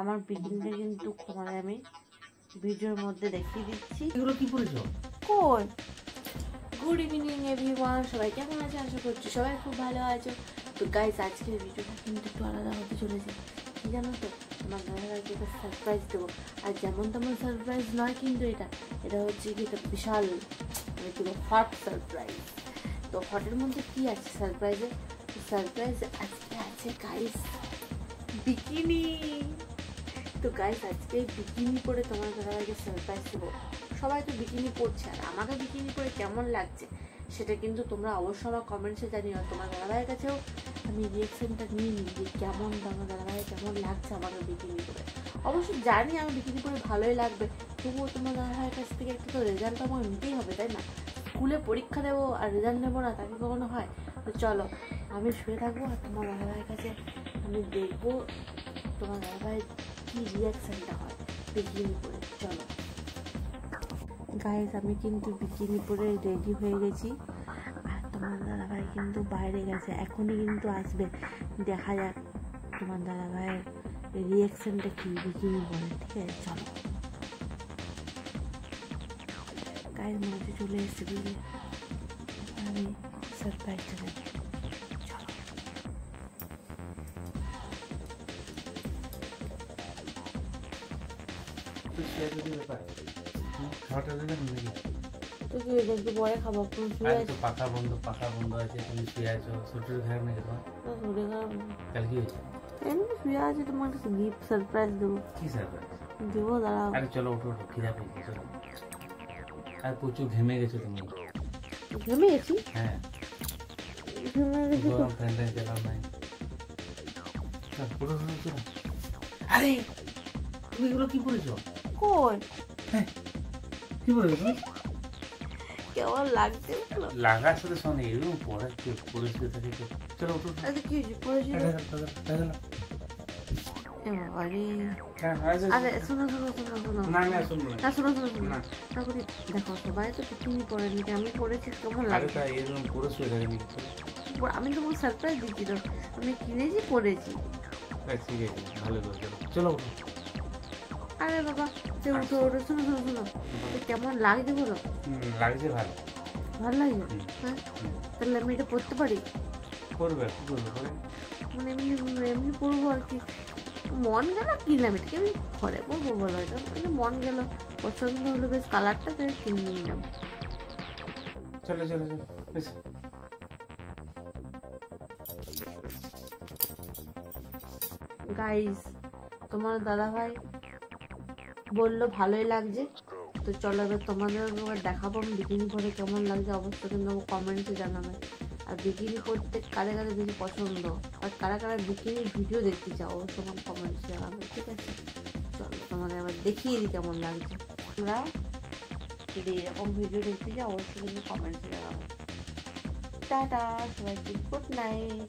আমার বিকিনিটা কিন্তু মানে আমি ভিডিওর মধ্যে দেখিয়ে দিচ্ছি। এগুলো কি পরেছো? কই গুড ইভিনিং এভরিওয়ান, সবাই কেমন আছে? আশা করছি সবাই খুব ভালো আছো। তো গাইস, আজকের ভিডিওটা কিন্তু একটু আলাদা হতে চলেছে। কি জানো তো, আমার দাদাভাইকে একটা সারপ্রাইজ দেবো। আর যেমন তেমন সারপ্রাইজ নয় কিন্তু এটা হচ্ছে কি একটা বিশাল মানে কি হট সারপ্রাইজ। তো হটের মধ্যে কি আছে সারপ্রাইজে? সারপ্রাইজে আজকে আছে গাইস বিকিনি। তো গাইস, আজকে বিকিনি পরে তোমার দাদাভাইকে সারপ্রাইজ দেবো। সবাই তো বিকিনি পরছে, আর আমাকে বিকিনি পরে কেমন লাগছে সেটা কিন্তু তোমরা অবশ্যই আমার কমেন্টসে জানিও। তোমার দাদাভাইয়ের কাছেও আমি রিয়েকশনটা নিয়ে নিই যে কেমন তোমার দাদাভাই কেমন লাগছে আমাকে বিকিনি পরে। অবশ্যই জানি আমি বিকিনি পরে ভালোই লাগবে, তবুও তোমার দাদাভাইয়ের কাছ থেকে একটু তো রেজাল্ট আমাকে নিতেই হবে, তাই না? স্কুলে পরীক্ষা দেবো আর রেজাল্ট নেবো না, তাকে কখনো হয়? তো চলো, আমি শুয়ে থাকবো আর তোমার দাদাভাইয়ের কাছে আমি দেখবো তোমার দাদাভাইয়ের কি রিয়াকশনটা হয় বিকিনি পরে। চলো গাইস, আমি কিন্তু বিকিনি পরে রেডি হয়ে গেছি, আর তোমার দাদাভাই কিন্তু বাইরে গেছে, এখনই কিন্তু আসবে। দেখা যাক তোমার দাদাভাইয়ের রিয়াকশনটা কি বিকিনি পরে। ঠিক আছে, চলো গাইস, মনে হচ্ছে চলে এসেছে বুঝলে, আমি সারপ্রাইজটা দেবো। তো কি হয়েছে, একটু পরে খাবো। তুমি শুয়ে আছো? পাখা বন্ধ আছে, তুমি শুয়ে আছো। শরীর খারাপ নাকি তোমার? শরীর খারাপ কাল কি হয়েছে? এমনি শুয়ে আছি, তোমার একটা গিফট সারপ্রাইজ দেবো। কি সারপ্রাইজ? দেবো, দাঁড়াও। আরে চলো উঠো খিদা পেয়েছে, চলো। আর প্রচুর ঘেমে গেছো তুমি। ঘেমে গেছি? হ্যাঁ, ঘেমে গেছি তো। গরম ফ্যান চালাও নাই। আরে তুমি এগুলো কি পরেছো? কই হ্যাঁ, কি পরেছো তুমি? কেমন লাগছে? লাগার সাথে শোনে এরকম পরে পরিস্থিতি থাকে তো। চলো উঠো। আচ্ছা কি হয়েছে, পড়েছি? আরে শোনো শোনো শোনো শোনো না না শুনবো না, শোনো শোনো শোনো না করি। দেখো, সবাই তো বিকিনি পরেনি, আমি পরেছি, কেমন আরে লাগছে? তা এরকম পুরো শুয়ে থাকে নাকি? আমি তোমাকে সারপ্রাইজ দিচ্ছি তো, আমি কিনেছি পরেছি। ঠিক আছে, ভালো করে চলো উঠো। আরে বাবা, সে উঠো উঠো, শোনো শোনো শোনো, তো কেমন লাগছে বলো? লাগছে ভালো। ভালো লাগছে? হ্যাঁ, তাহলে আমি এটা পরতে পারি? করবে কি করবে করে? মানে এমনি এমনি পরবো আর কি, মন গেল কিনলাম, এটাকে আমি ঘরে পরবো বলো, এটা মানে মন গেল, পছন্দ হলো বেশ কালারটা, তাই কিনে নিলাম। চলো চলো চলো বেশ। গাইস, তোমার দাদাভাই বললো ভালোই লাগছে, তো চলো এবার তোমাদের দেখাবো আমি বিকিনি পরে কেমন লাগছে। অবশ্যই কিন্তু আমার কমেন্টে জানাবে। আর বিকিনি পরতে কারে কারে বেশি পছন্দ, আর কারা কারা বিকিনির ভিডিও দেখতে চাও, অবশ্যই আমার কমেন্টে জানাবে। ঠিক আছে, চলো তোমাদের আবার দেখিয়ে দিই কেমন লাগছে। তোমরা যদি এরকম ভিডিও দেখতে চাও অবশ্যই কিন্তু কমেন্টে জানাবে। টাটা, সবাইকে গুড নাইট।